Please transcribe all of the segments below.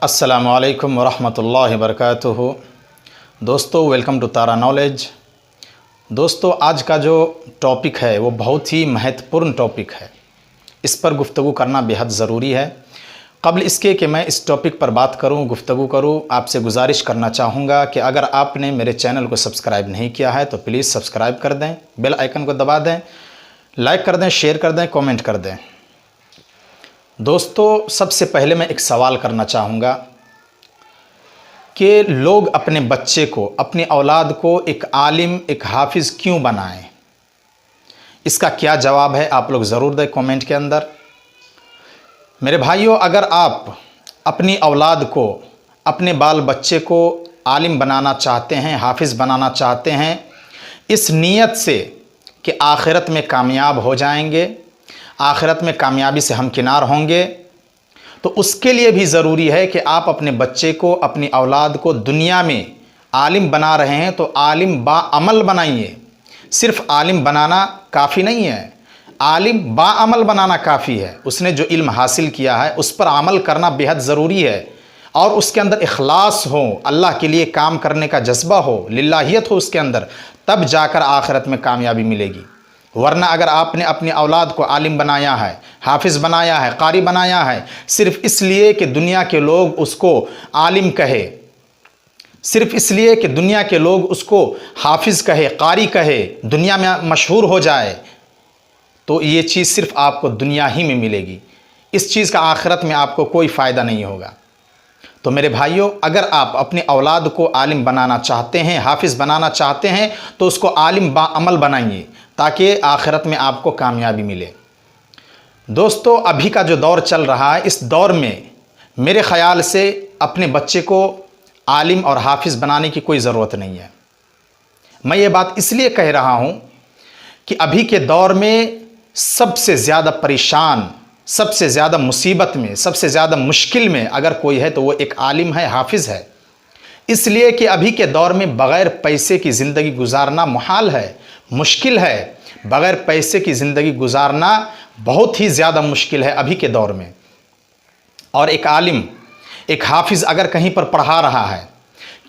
अस्सलामुअलैकुम वरहमतुल्लाहि वबरकातुहू। दोस्तों, वेलकम टू तारा नॉलेज। दोस्तों, आज का जो टॉपिक है वो बहुत ही महत्वपूर्ण टॉपिक है। इस पर गुफ्तगू करना बेहद ज़रूरी है। क़ब्ल इसके कि मैं इस टॉपिक पर बात करूं, गुफ्तगू करूं, आपसे गुजारिश करना चाहूँगा कि अगर आपने मेरे चैनल को सब्सक्राइब नहीं किया है तो प्लीज़ सब्सक्राइब कर दें, बेल आइकन को दबा दें, लाइक कर दें, शेयर कर दें, कमेंट कर दें। दोस्तों, सबसे पहले मैं एक सवाल करना चाहूँगा कि लोग अपने बच्चे को, अपनी औलाद को एक आलिम, एक हाफिज़ क्यों बनाएं? इसका क्या जवाब है आप लोग ज़रूर दें कमेंट के अंदर। मेरे भाइयों, अगर आप अपनी औलाद को, अपने बाल बच्चे को आलिम बनाना चाहते हैं, हाफिज़ बनाना चाहते हैं, इस नीयत से कि आखिरत में कामयाब हो जाएंगे, आखिरत में कामयाबी से हमकिनार होंगे, तो उसके लिए भी ज़रूरी है कि आप अपने बच्चे को, अपनी औलाद को दुनिया में आलिम बना रहे हैं तो आलिम बाअमल बनाइए। सिर्फ आलिम बनाना काफ़ी नहीं है, आलिम बाअमल बनाना काफ़ी है। उसने जो इल्म हासिल किया है उस पर अमल करना बेहद ज़रूरी है और उसके अंदर इखलास हो, अल्लाह के लिए काम करने का जज्बा हो, लिल्लाहियत हो उसके अंदर, तब जाकर आखिरत में कामयाबी मिलेगी। वरना अगर आपने अपनी औलाद को आलिम बनाया है, हाफिज़ बनाया है, कारी बनाया है, सिर्फ़ इसलिए कि दुनिया के लोग उसको आलिम कहे, सिर्फ़ इसलिए कि दुनिया के लोग उसको हाफिज़ कहे, कारी कहे, दुनिया में मशहूर हो जाए, तो ये चीज़ सिर्फ़ आपको दुनिया ही में मिलेगी। इस चीज़ का आखिरत में आपको कोई फ़ायदा नहीं होगा। तो मेरे भाइयों, अगर आप अपनी औलाद को आलिम बनाना चाहते हैं, हाफिज़ बनाना चाहते हैं, तो उसको आलिम बाअमल बनाइए ताकि आखिरत में आपको कामयाबी मिले। दोस्तों, अभी का जो दौर चल रहा है, इस दौर में मेरे ख़याल से अपने बच्चे को आलिम और हाफिज़ बनाने की कोई ज़रूरत नहीं है। मैं ये बात इसलिए कह रहा हूँ कि अभी के दौर में सबसे ज़्यादा परेशान, सबसे ज़्यादा मुसीबत में, सबसे ज़्यादा मुश्किल में अगर कोई है तो वो एक आलिम है, हाफिज़ है। इसलिए कि अभी के दौर में बग़ैर पैसे की ज़िंदगी गुजारना मुहाल है, मुश्किल है। बग़ैर पैसे की ज़िंदगी गुजारना बहुत ही ज़्यादा मुश्किल है अभी के दौर में। और एक आलिम, एक हाफिज़ अगर कहीं पर पढ़ा रहा है,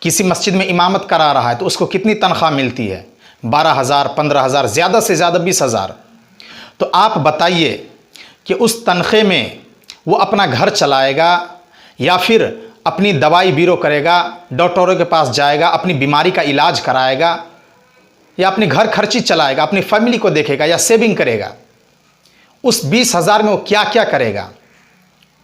किसी मस्जिद में इमामत करा रहा है, तो उसको कितनी तनख्वाह मिलती है? 12,000, 15,000, ज़्यादा से ज़्यादा 20,000। तो आप बताइए कि उस तनख्वाह में वो अपना घर चलाएगा या फिर अपनी दवाई बीरो करेगा, डॉक्टरों के पास जाएगा, अपनी बीमारी का इलाज कराएगा, या अपने घर खर्ची चलाएगा, अपनी फैमिली को देखेगा या सेविंग करेगा? उस 20,000 में वो क्या क्या करेगा?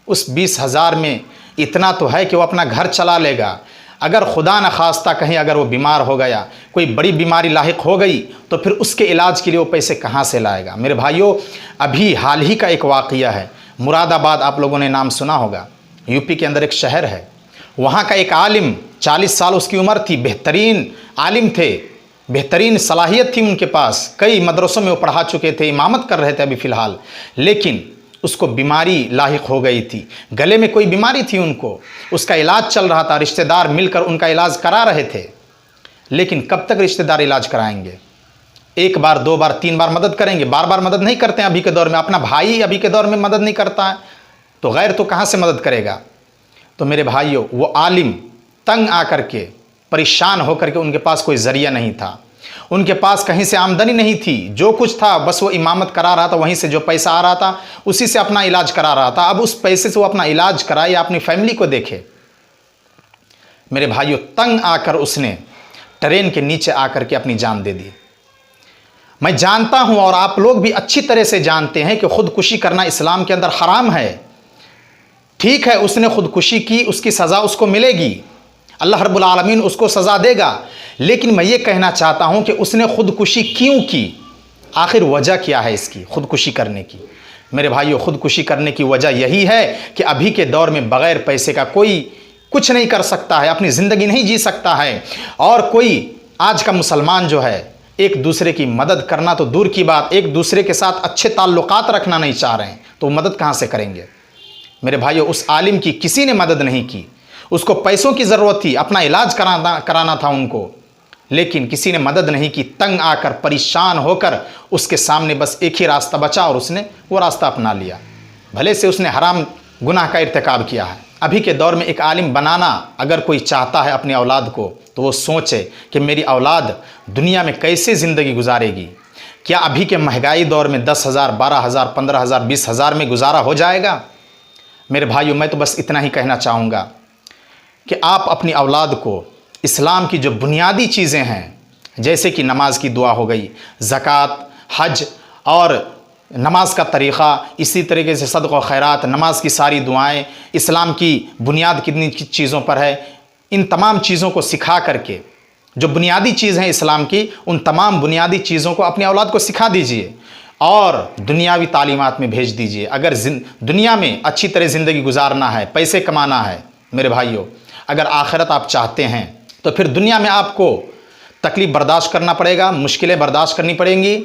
उस 20,000 में इतना तो है कि वो अपना घर चला लेगा। अगर खुदा न खास्ता कहीं अगर वो बीमार हो गया, कोई बड़ी बीमारी लाहिक हो गई, तो फिर उसके इलाज के लिए वो पैसे कहाँ से लाएगा? मेरे भाइयों, अभी हाल ही का एक वाक़या है, मुरादाबाद, आप लोगों ने नाम सुना होगा, यूपी के अंदर एक शहर है। वहाँ का एक आलिम, 40 साल उसकी उम्र थी, बेहतरीन आलिम थे, बेहतरीन सलाहियत थी उनके पास, कई मदरसों में वो पढ़ा चुके थे, इमामत कर रहे थे अभी फ़िलहाल, लेकिन उसको बीमारी लाहिक हो गई थी, गले में कोई बीमारी थी उनको, उसका इलाज चल रहा था, रिश्तेदार मिलकर उनका इलाज करा रहे थे। लेकिन कब तक रिश्तेदार इलाज कराएंगे? एक बार, दो बार, तीन बार मदद करेंगे, बार बार मदद नहीं करते हैं अभी के दौर में। अपना भाई अभी के दौर में मदद नहीं करता है तो गैर तो कहाँ से मदद करेगा? तो मेरे भाइयों, वो आलिम तंग आकर के, परेशान होकर के, उनके पास कोई ज़रिया नहीं था, उनके पास कहीं से आमदनी नहीं थी, जो कुछ था बस वो इमामत करा रहा था, वहीं से जो पैसा आ रहा था उसी से अपना इलाज करा रहा था। अब उस पैसे से वो अपना इलाज कराए या अपनी फैमिली को देखे? मेरे भाइयों, तंग आकर उसने ट्रेन के नीचे आकर के अपनी जान दे दी। मैं जानता हूं और आप लोग भी अच्छी तरह से जानते हैं कि खुदकुशी करना इस्लाम के अंदर हराम है। ठीक है, उसने खुदकुशी की, उसकी सज़ा उसको मिलेगी, अल्लाह रब्बुल आलमीन उसको सज़ा देगा। लेकिन मैं ये कहना चाहता हूँ कि उसने खुदकुशी क्यों की? आखिर वजह क्या है इसकी खुदकुशी करने की? मेरे भाइयों, खुदकुशी करने की वजह यही है कि अभी के दौर में बग़ैर पैसे का कोई कुछ नहीं कर सकता है, अपनी ज़िंदगी नहीं जी सकता है। और कोई आज का मुसलमान जो है, एक दूसरे की मदद करना तो दूर की बात, एक दूसरे के साथ अच्छे ताल्लुकात रखना नहीं चाह रहे हैं, तो मदद कहाँ से करेंगे? मेरे भाइयों, उस आलिम की किसी ने मदद नहीं की। उसको पैसों की ज़रूरत थी, अपना इलाज कराना था उनको, लेकिन किसी ने मदद नहीं की। तंग आकर, परेशान होकर उसके सामने बस एक ही रास्ता बचा और उसने वो रास्ता अपना लिया। भले से उसने हराम गुनाह का इर्तिकाब किया है। अभी के दौर में एक आलिम बनाना अगर कोई चाहता है अपनी औलाद को, तो वो सोचे कि मेरी औलाद दुनिया में कैसे ज़िंदगी गुजारेगी। क्या अभी के महंगाई दौर में 10,000, 12,000, 15,000, 20,000 में गुजारा हो जाएगा? मेरे भाइयों, मैं तो बस इतना ही कहना चाहूँगा कि आप अपनी औलाद को इस्लाम की जो बुनियादी चीज़ें हैं, जैसे कि नमाज की दुआ हो गई, ज़कात, हज और नमाज का तरीक़ा, इसी तरीके से सदक़ा व खैरात, नमाज की सारी दुआएं, इस्लाम की बुनियाद कितनी चीज़ों पर है, इन तमाम चीज़ों को सिखा करके, जो बुनियादी चीज़ हैं इस्लाम की, उन तमाम बुनियादी चीज़ों को अपनी औलाद को सिखा दीजिए और दुनियावी तालीमात में भेज दीजिए। अगर दुनिया में अच्छी तरह ज़िंदगी गुजारना है, पैसे कमाना है, मेरे भाइयों, अगर आखिरत आप चाहते हैं तो फिर दुनिया में आपको तकलीफ़ बर्दाश्त करना पड़ेगा, मुश्किलें बर्दाश्त करनी पड़ेंगी,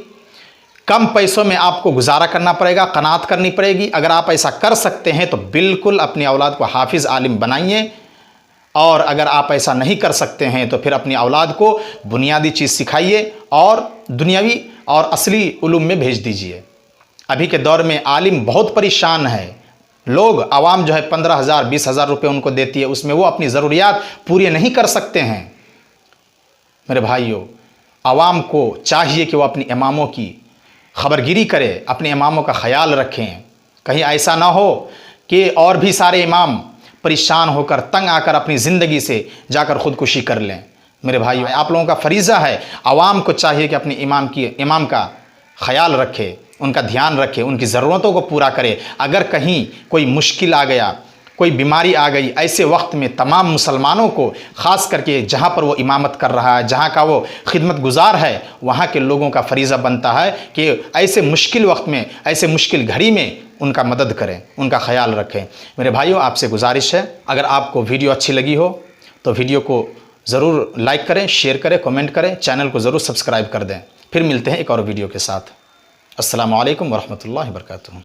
कम पैसों में आपको गुजारा करना पड़ेगा, कनात करनी पड़ेगी। अगर आप ऐसा कर सकते हैं तो बिल्कुल अपनी औलाद को हाफिज़ आलिम बनाइए, और अगर आप ऐसा नहीं कर सकते हैं तो फिर अपनी औलाद को बुनियादी चीज़ सिखाइए और दुनियावी और असली उलूम में भेज दीजिए। अभी के दौर में आलिम बहुत परेशान है। लोग आवाम जो है 15,000, 20,000 रुपये उनको देती है, उसमें वो अपनी ज़रूरियात पूरी नहीं कर सकते हैं। मेरे भाइयों, आवाम को चाहिए कि वो अपनी इमामों की खबरगिरी करे, अपने इमामों का ख्याल रखें। कहीं ऐसा ना हो कि और भी सारे इमाम परेशान होकर, तंग आकर अपनी ज़िंदगी से जाकर ख़ुदकुशी कर लें। मेरे भाइयों, आप लोगों का फ़रीज़ा है, आवाम को चाहिए कि अपने इमाम का ख़याल रखे, उनका ध्यान रखे, उनकी ज़रूरतों को पूरा करे। अगर कहीं कोई मुश्किल आ गया, कोई बीमारी आ गई, ऐसे वक्त में तमाम मुसलमानों को, ख़ास करके जहाँ पर वो इमामत कर रहा है, जहाँ का वो खिदमत गुजार है, वहाँ के लोगों का फ़रीज़ा बनता है कि ऐसे मुश्किल वक्त में, ऐसे मुश्किल घड़ी में उनका मदद करें, उनका ख्याल रखें। मेरे भाइयों, आपसे गुजारिश है, अगर आपको वीडियो अच्छी लगी हो तो वीडियो को ज़रूर लाइक करें, शेयर करें, कमेंट करें, चैनल को ज़रूर सब्सक्राइब कर दें। फिर मिलते हैं एक और वीडियो के साथ। अस्सलामु अलैकुम वरहमतुल्लाहि वबरकातुहू।